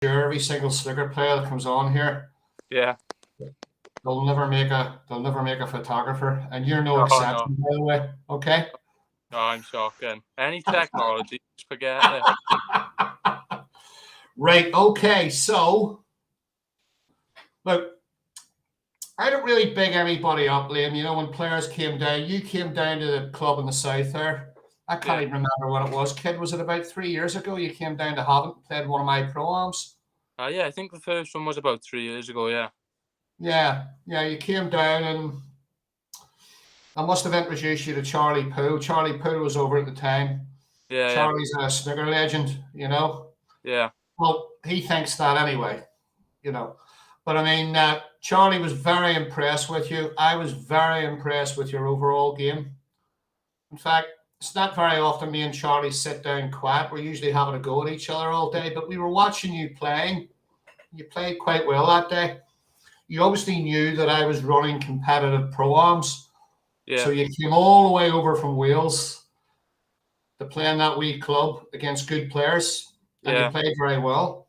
sure every single snooker player that comes on here, Yeah. they'll never make a photographer, and you're no Oh, exception, no. by the way. Okay. Oh, I'm shocking. Any technology, just forget it. Right. Okay. So, look, I don't really big anybody up, Liam. You know, when players came down, you came down to the club in the south there. I can't even remember what it was. Kid, was it about 3 years ago? You came down to Havant, played one of my pro-ams. Yeah, I think the first one was about 3 years ago, yeah. Yeah, you came down, and I must have introduced you to Charlie Poole. Charlie Poole was over at the time. Yeah, Charlie's a snooker legend, you know. yeah. Well, he thinks that anyway, you know. But I mean, Charlie was very impressed with you. I was very impressed with your overall game. In fact, it's not very often me and Charlie sit down quiet. We're usually having a go at each other all day, but we were watching you playing. You played quite well that day. You obviously knew that I was running competitive pro-ams. Yeah. So you came all the way over from Wales to play in that wee club against good players, and you played very well,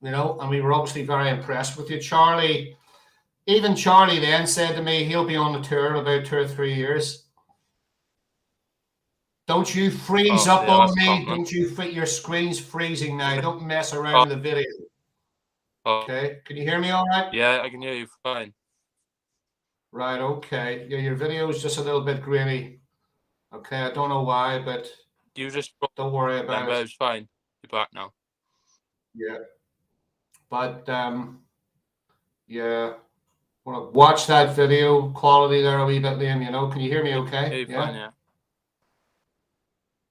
you know, and we were obviously very impressed with you. Even Charlie then said to me he'll be on the tour in about 2 or 3 years. Don't you freeze up on me. Don't you fit your screen's freezing now. Don't mess around with the video. Okay. Can you hear me all right? Yeah, I can hear you fine. Right, okay. Yeah, your video is just a little bit grainy. Okay, I don't know why, but you just don't worry about it. It's fine. You're back now. Yeah. But yeah. Want to watch that video quality there a wee bit, Liam, you know. Can you hear me okay? Yeah, fine, yeah.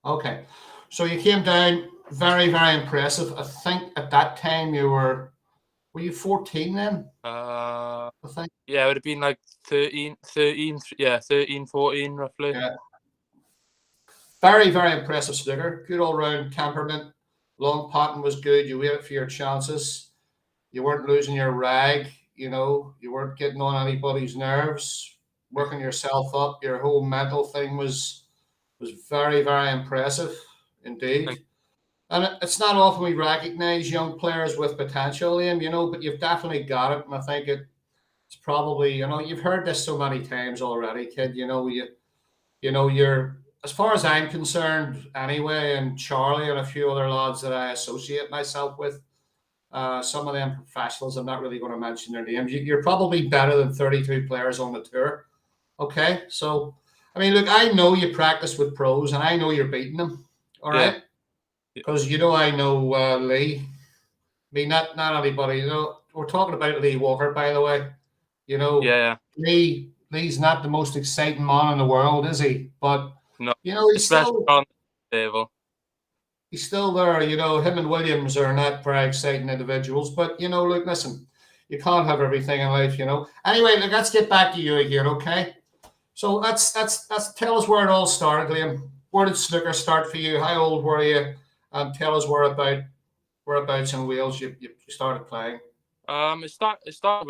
Okay. So you came down, very, very impressive. I think at that time were you 14 then? I think. Yeah, it would have been like 13, 14 roughly. Yeah. Very, very impressive snooker. Good all-round temperament. Long potting was good. You waited for your chances. You weren't losing your rag, you know. You weren't getting on anybody's nerves, working yourself up. Your whole mental thing was very, very impressive indeed. And it's not often we recognize young players with potential, Liam, you know, but you've definitely got it. And I think it's probably, you know, you've heard this so many times already, kid. You know, you're, as far as I'm concerned anyway, and Charlie and a few other lads that I associate myself with, some of them professionals, I'm not really going to mention their names. You're probably better than 32 players on the tour. Okay. So, I mean, look, I know you practice with pros and I know you're beating them. All right. Because, you know, I know Lee. I mean, not anybody, you know, we're talking about Lee Walker, by the way. You know, Lee's not the most exciting man in the world, is he? But, no, you know, he's still on the table. He's still there. You know, him and Williams are not very exciting individuals. But, you know, look, listen, you can't have everything in life, you know. Anyway, look, let's get back to you again, okay? So let's tell us where it all started, Liam. Where did snooker start for you? How old were you? And tell us whereabouts in Wales you started playing. It started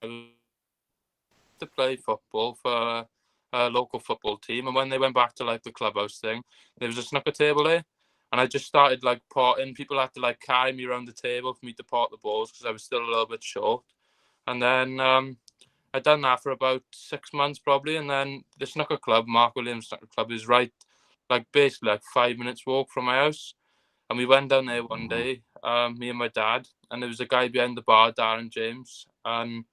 to play football for a local football team, and when they went back to like the clubhouse thing, there was a snooker table there, and I just started like potting. People had to like carry me around the table for me to pot the balls because I was still a little bit short. And then I'd done that for about 6 months probably, and then the snooker club, Mark Williams Snooker Club, is right, like basically like 5 minutes walk from my house. And we went down there one day, me and my dad, and there was a guy behind the bar, Darren James, and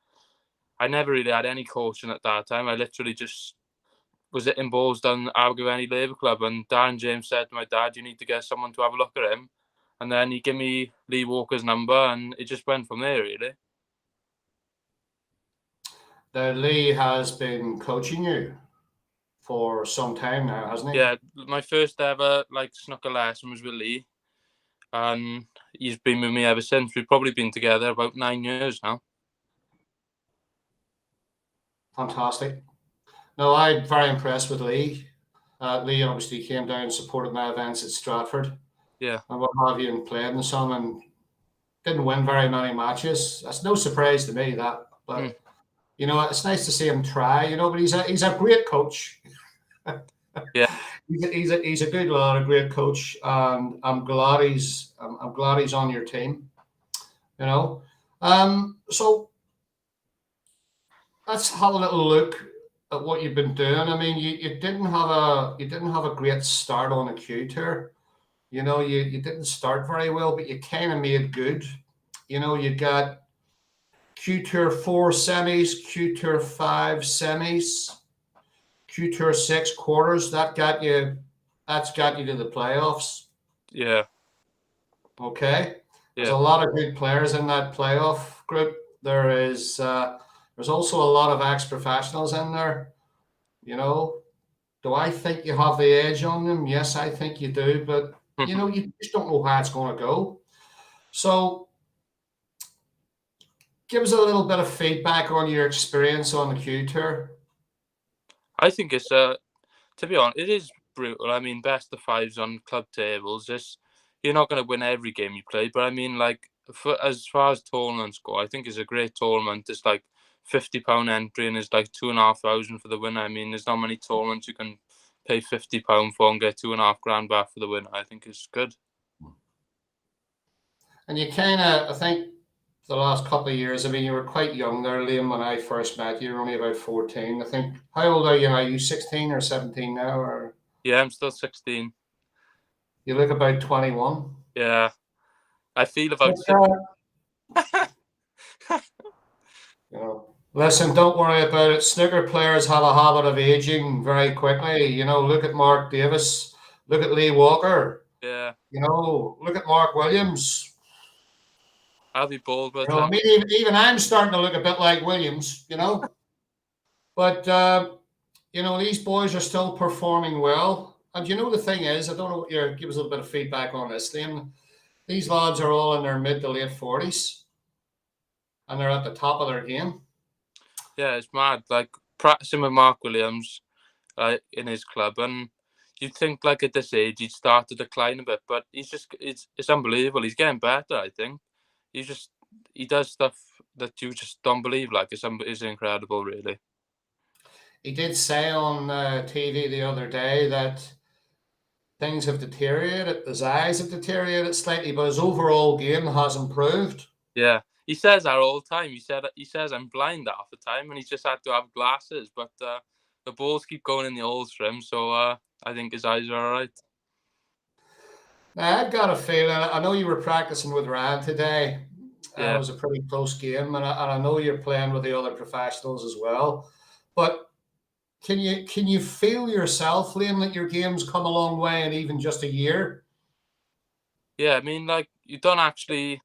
I never really had any coaching at that time. I literally just was hitting balls down Abergavenny Labour Club, and Darren James said to my dad, "You need to get someone to have a look at him." And then he gave me Lee Walker's number, and it just went from there, really. Lee has been coaching you for some time now, hasn't he? Yeah, my first ever like snooker lesson was with Lee, and he's been with me ever since. We've probably been together about 9 years now. Fantastic. No, I'm very impressed with Lee. Lee obviously came down and supported my events at Stratford. Yeah. And what have you, and played in some, and didn't win very many matches. That's no surprise to me, that. But, you know, it's nice to see him try, you know, but he's a great coach. Yeah. He's a good lad, a great coach, and I'm glad he's on your team. You know, so let's have a little look at what you've been doing. I mean, you didn't have a great start on a Q tour. You know, you didn't start very well, but you kind of made good. You know, you got Q Tour 4 semis, Q Tour 5 semis, Q Tour 6 quarters. That's got you to the playoffs. Yeah, Okay. There's yeah, a lot of good players in that playoff group. There's also a lot of ex-professionals in there. You know, do I think you have the edge on them? Yes, I think you do, but you know, you just don't know how it's going to go. So give us a little bit of feedback on your experience on the Q Tour. I think it's to be honest, it is brutal. I mean, best of fives on club tables. You're not going to win every game you play, but I mean, like as far as tournaments go, I think it's a great tournament. It's like £50 entry, and it's like 2,500 for the winner. I mean, there's not many tournaments you can pay £50 for and get 2.5 grand back for the winner. I think it's good. And you kind of, I think, the last couple of years. I mean, you were quite young there, Liam, when I first met you. You were only about 14, I think. How old are you now? Are you 16 or 17 now? Or Yeah, I'm still 16. you look about 21. Yeah, I feel But, about six. you know, listen, don't worry about it. Snooker players have a habit of aging very quickly. You know, look at Mark Davis. Look at Lee Walker. Yeah, You know, look at Mark Williams. I'll be bold with You know, I them. mean, even I'm starting to look a bit like Williams, you know. But, you know, these boys are still performing well. And you know, the thing is, I don't know what your give us a little bit of feedback on this, Liam. These lads are all in their mid to late 40s and they're at the top of their game. Yeah, it's mad. Like practicing with Mark Williams, in his club, and you'd think like at this age he'd start to decline a bit, but it's unbelievable. He's getting better. I think he does stuff that you just don't believe. Like it's incredible, really. He did say on TV the other day that things have deteriorated, his eyes have deteriorated slightly, but his overall game has improved. Yeah, he says that all the time. He says I'm blind half the time, and he's just had to have glasses. But the balls keep going in the holes for him, so I think his eyes are all right. Now, I've got a feeling, I know you were practicing with Ryan today. It Yeah. was a pretty close game, and I know you're playing with the other professionals as well. But can you feel yourself, Liam, that your game's come a long way in even just a year? Yeah, I mean, like you don't actually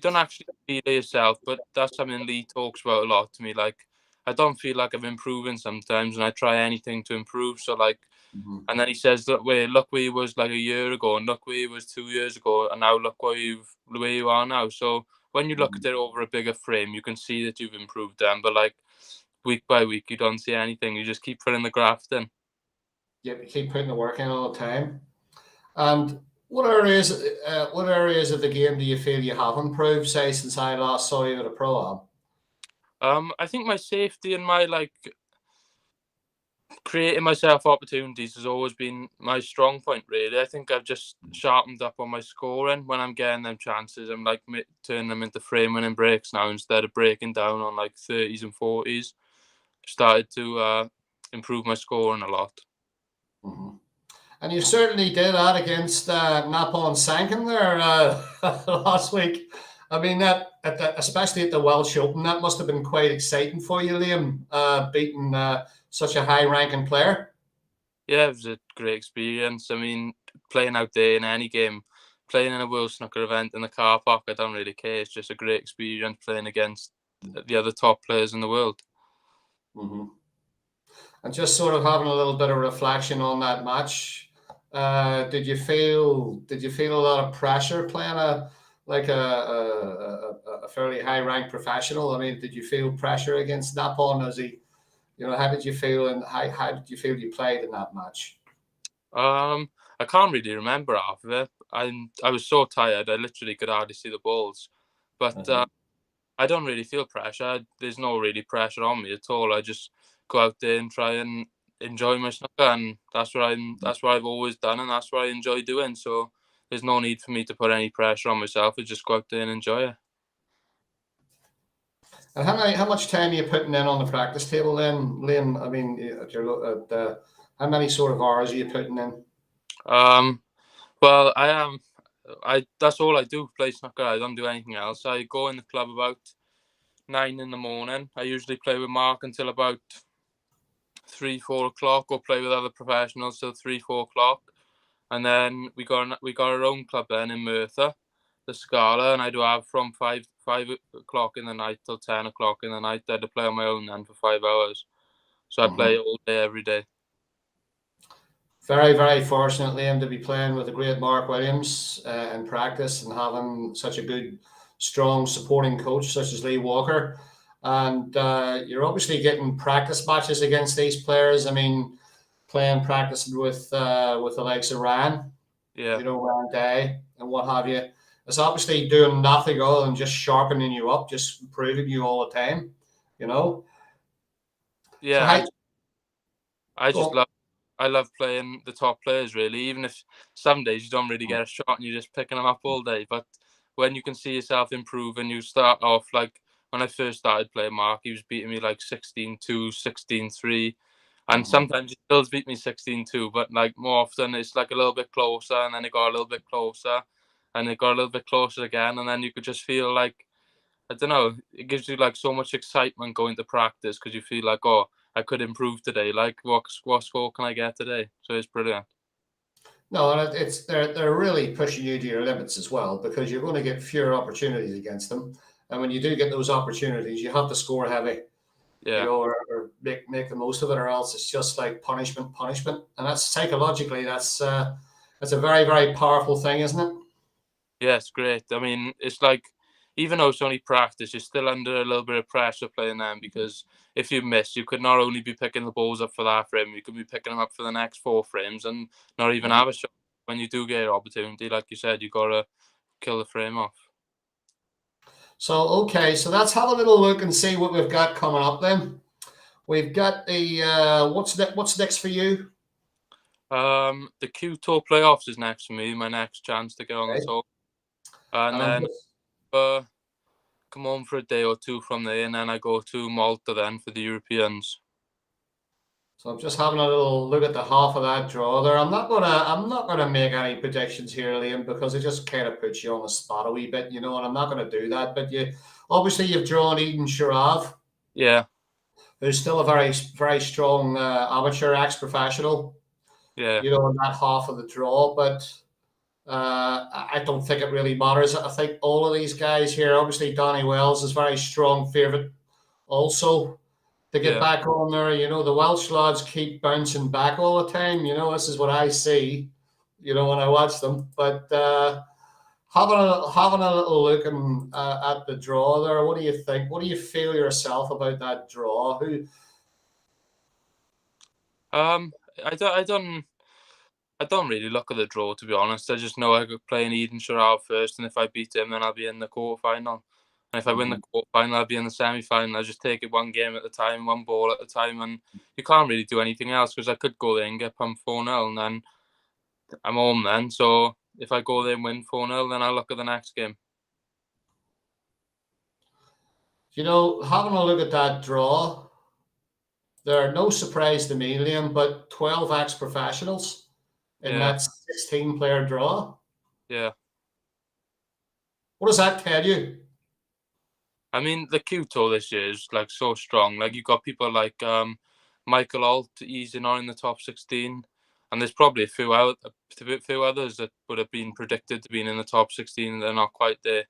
feel it yourself, but that's something Lee talks about a lot to me. Like, I don't feel like I'm improving sometimes, and I try anything to improve. So, like, Mhm. and then he says, look where he was like a year ago, and look where he was 2 years ago, and now look where you are now. So when you look Mhm. at it over a bigger frame, you can see that you've improved them. But like week by week, you don't see anything. You just keep putting the graft in. Yep, you keep putting the work in all the time. And what areas of the game do you feel you have improved, say, since I last saw you at a pro am? I think my safety and my like creating myself opportunities has always been my strong point. Really, I think I've just sharpened up on my scoring when I'm getting them chances. I'm like turning them into frame winning breaks now instead of breaking down on like 30s and 40s. Started to improve my scoring a lot. Mhm. And you certainly did that against Napon Sankin there last week. I mean, especially at the Welsh Open, that must have been quite exciting for you, Liam, beating such a high-ranking player. Yeah, it was a great experience. I mean, playing out there in any game, playing in a World Snooker event in the car park, I don't really care. It's just a great experience playing against the other top players in the world. Hmm. And just sort of having a little bit of reflection on that match, did you feel a lot of pressure playing a fairly high ranked professional? I mean, did you feel pressure against Napon as he, you know, how did you feel and how did you feel you played in that match? I can't really remember half of it. I was so tired, I literally could hardly see the balls. But Uh-huh. I don't really feel pressure. There's no really pressure on me at all. I just go out there and try and enjoy my snooker, and that's what I've always done, and that's what I enjoy doing. So there's no need for me to put any pressure on myself. I just go out there and enjoy it. And how much time are you putting in on the practice table then, Liam? I mean, how many sort of hours are you putting in? Well, I that's all I do, play snooker. I don't do anything else. I go in the club about 9 in the morning. I usually play with Mark until about 3-4 o'clock, or play with other professionals till 3-4 o'clock. And then we got our own club then in Merthyr, the Scala, and I do have from 5 o'clock in the night till 10 o'clock in the night. I had to play on my own then for 5 hours. So I play all day, every day. Very, very fortunate, Liam, to be playing with the great Mark Williams in practice, and having such a good, strong, supporting coach such as Lee Walker. And you're obviously getting practice matches against these players. I mean, practicing with the likes of Ryan, Yeah. Ryan Day and what have you. It's obviously doing nothing other than just sharpening you up, just improving you all the time. Yeah, So I love playing the top players, really. Even if some days you don't really get a shot and you're just picking them up all day, but when you can see yourself improving, you start off like when I first started playing Mark, he was beating me like 16-2, 16-3. And sometimes he still beat me 16-2, but like more often it's like a little bit closer, and then it got a little bit closer, and it got a little bit closer again, and then you could just feel like, I don't know, it gives you like so much excitement going to practice, because you feel like, oh, I could improve today. Like, what score can I get today? So it's brilliant. No, and they're really pushing you to your limits as well, because you're going to get fewer opportunities against them, and when you do get those opportunities, you have to score heavy, Yeah. or make the most of it, or else it's just like punishment, and that's psychologically that's a very, very powerful thing, isn't it? Yeah, it's great. I mean, it's like, even though it's only practice, you're still under a little bit of pressure playing them, because if you miss, you could not only be picking the balls up for that frame, you could be picking them up for the next 4 frames and not even have a shot. When you do get an opportunity, like you said, you got to kill the frame off. So, okay, so let's have a little look and see what we've got coming up then. We've got the what's next for you? The Q Tour playoffs is next for me, my next chance to get on the Okay. tour. And then come home for a day or two from there, and then I go to Malta then for the Europeans. So I'm just having a little look at the half of that draw there. I'm not gonna make any predictions here, Liam, because it just kind of puts you on the spot a wee bit, and I'm not gonna do that. But you've drawn Eden Sharav, Yeah. who's still a very, very strong amateur ex-professional, Yeah. in that half of the draw. But I don't think it really matters. I think all of these guys here, obviously Donny Wells is very strong favourite also to get back on there. The Welsh lads keep bouncing back all the time. This is what I see, when I watch them. But having a little look at the draw there, what do you think? What do you feel yourself about that draw? I don't really look at the draw, to be honest. I just know I could play in Eden Sharav first, and if I beat him, then I'll be in the quarterfinal. And if I win the quarterfinal, I'll be in the semi-final. I just take it one game at a time, one ball at a time, and you can't really do anything else, because I could go there and get pumped 4-0, and then I'm home then. So if I go there and win 4-0, then I'll look at the next game. Having a look at that draw, there are no surprise to me, Liam, but 12 ex-professionals in that 16-player draw. Yeah. What does that tell you? I mean, the Q Tour this year is like so strong. Like, you've got people like Michael Alt easing on in the top 16, and there's probably a few others that would have been predicted to be in the top 16, and they're not quite there.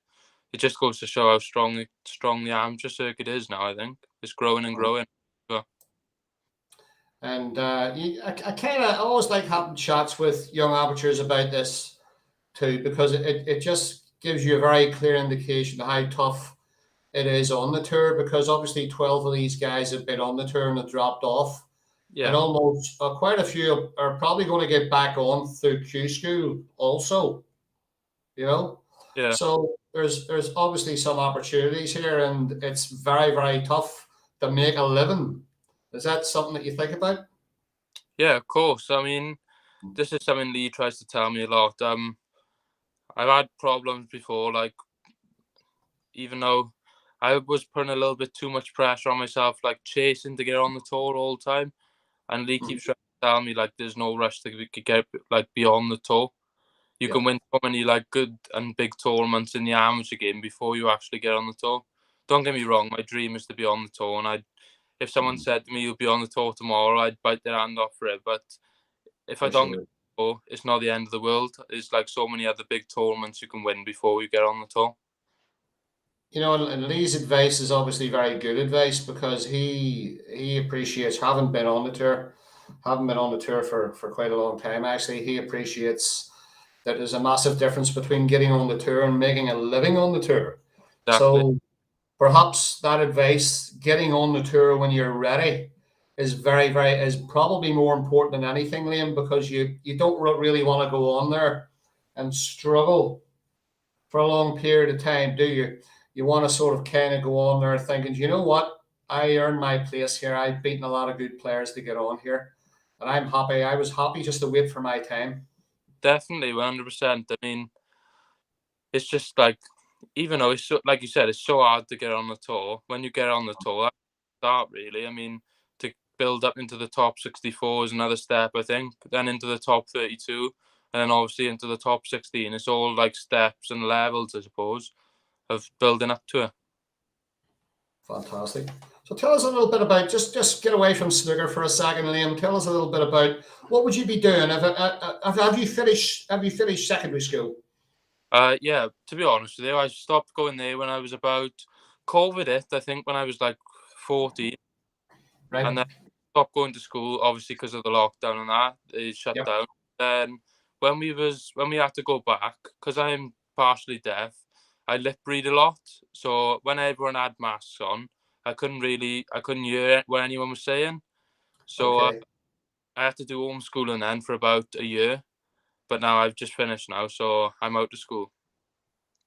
It just goes to show how strong the amateur circuit is now. I think it's growing and growing. And I always like having chats with young amateurs about this too, because it just gives you a very clear indication of how tough it is on the tour, because obviously 12 of these guys have been on the tour and have dropped off. Yeah. And almost quite a few are probably going to get back on through Q School also, Yeah. So there's obviously some opportunities here, and it's very, very tough to make a living. Is that something that you think about? Yeah, of course. I mean, this is something Lee tries to tell me a lot. I've had problems before, like even though I was putting a little bit too much pressure on myself, like chasing to get on the tour all the time. And Lee keeps trying to tell me like there's no rush to get like beyond the tour. You Yeah, can win so many like good and big tournaments in the amateur game before you actually get on the tour. Don't get me wrong, my dream is to be on the tour, and if someone said to me you'll be on the tour tomorrow, I'd bite their hand off for it. But if I for don't get sure. on the tour, it's not the end of the world. There's like so many other big tournaments you can win before you get on the tour. You know, and Lee's advice is obviously very good advice because he appreciates having been on the tour for quite a long time. Actually, he appreciates that there's a massive difference between getting on the tour and making a living on the tour. Exactly. So perhaps that advice, getting on the tour when you're ready, is is probably more important than anything, Liam, because you don't really want to go on there and struggle for a long period of time, do you? You want to sort of kind of go on there thinking, you know what? I earned my place here. I've beaten a lot of good players to get on here. And I'm happy. I was happy just to wait for my time. Definitely, 100%. I mean, it's just like, even though it's so, like you said, it's so hard to get on the tour. When you get on the tour, that's the start really. I mean, to build up into the top 64 is another step, I think. Then into the top 32, and then obviously into the top 16. It's all like steps and levels, I suppose, of building up to it. Fantastic. So tell us a little bit about just get away from snooker for a second, Liam. Tell us a little bit about what would you be doing? Have you finished secondary school? Yeah, to be honest with you, I stopped going there when I was about COVID hit, I think, when I was like 14. Right. And then stopped going to school, obviously because of the lockdown and that, it shut Yep. down. Then when we had to go back, because I'm partially deaf, I lip read a lot. So when everyone had masks on, I couldn't hear what anyone was saying. So Okay. I had to do homeschooling then for about a year. But now I've just finished now, so I'm out of school.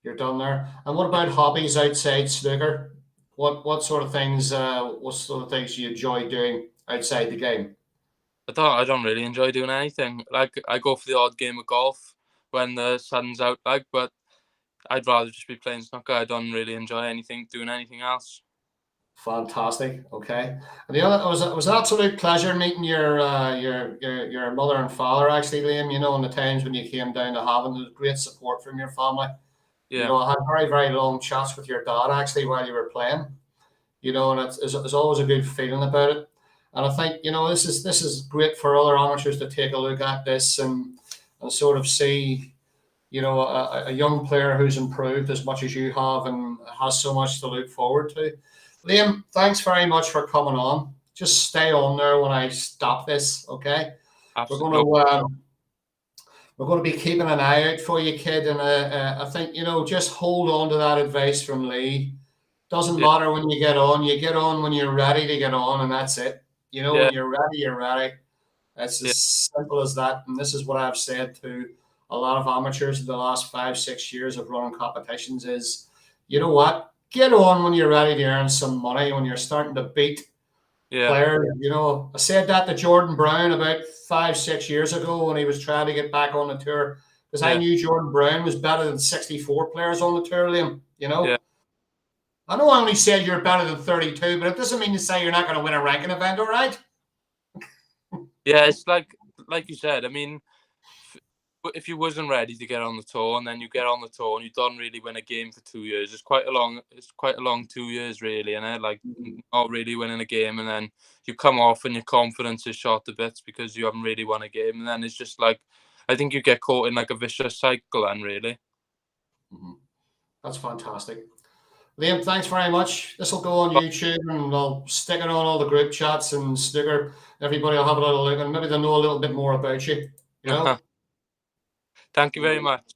You're done there. And what about hobbies outside snooker? What sort of things do you enjoy doing outside the game? I don't really enjoy doing anything. Like I go for the odd game of golf when the sun's out, like, but I'd rather just be playing snooker. I don't really enjoy doing anything else. Fantastic. Okay. And the other it was an absolute pleasure meeting your mother and father actually, Liam. You know, in the times when you came down to Havant, there was great support from your family. You Yeah, know, I had very long chats with your dad actually while you were playing. You know, and it's always a good feeling about it. And I think this is great for other amateurs to take a look at this and sort of see, you know, a young player who's improved as much as you have and has so much to look forward to. Liam, thanks very much for coming on. Just stay on there when I stop this, okay? We're absolutely. going No, to we're going to be keeping an eye out for you, kid. And I think just hold on to that advice from Lee. Doesn't yeah, matter when you get on. You get on when you're ready to get on, and that's it. You know, yeah, when you're ready, you're ready. It's yeah, as simple as that. And this is what I've said to a lot of amateurs in the last 5, 6 years of running competitions is, you know what? Get on when you're ready to earn some money, when you're starting to beat yeah, players. You know, I said that to Jordan Brown about 5, 6 years ago when he was trying to get back on the tour. Because I yeah, knew Jordan Brown was better than 64 players on the tour, Liam. You yeah, know, I know I only said you're better than 32, but it doesn't mean to say you're not going to win a ranking event, all right? yeah. It's like you said. I mean, if you wasn't ready to get on the tour and then you get on the tour and you don't really win a game for 2 years, it's quite a long 2 years really, and like not really winning a game, and then you come off and your confidence is shot to bits because you haven't really won a game, and then it's just like I think you get caught in like a vicious cycle then really. Mm-hmm. That's fantastic. Liam, thanks very much. This will go on YouTube and I'll stick it on all the group chats and Snooker. Everybody will have a little look and maybe they'll know a little bit more about you, you know? Thank you very much.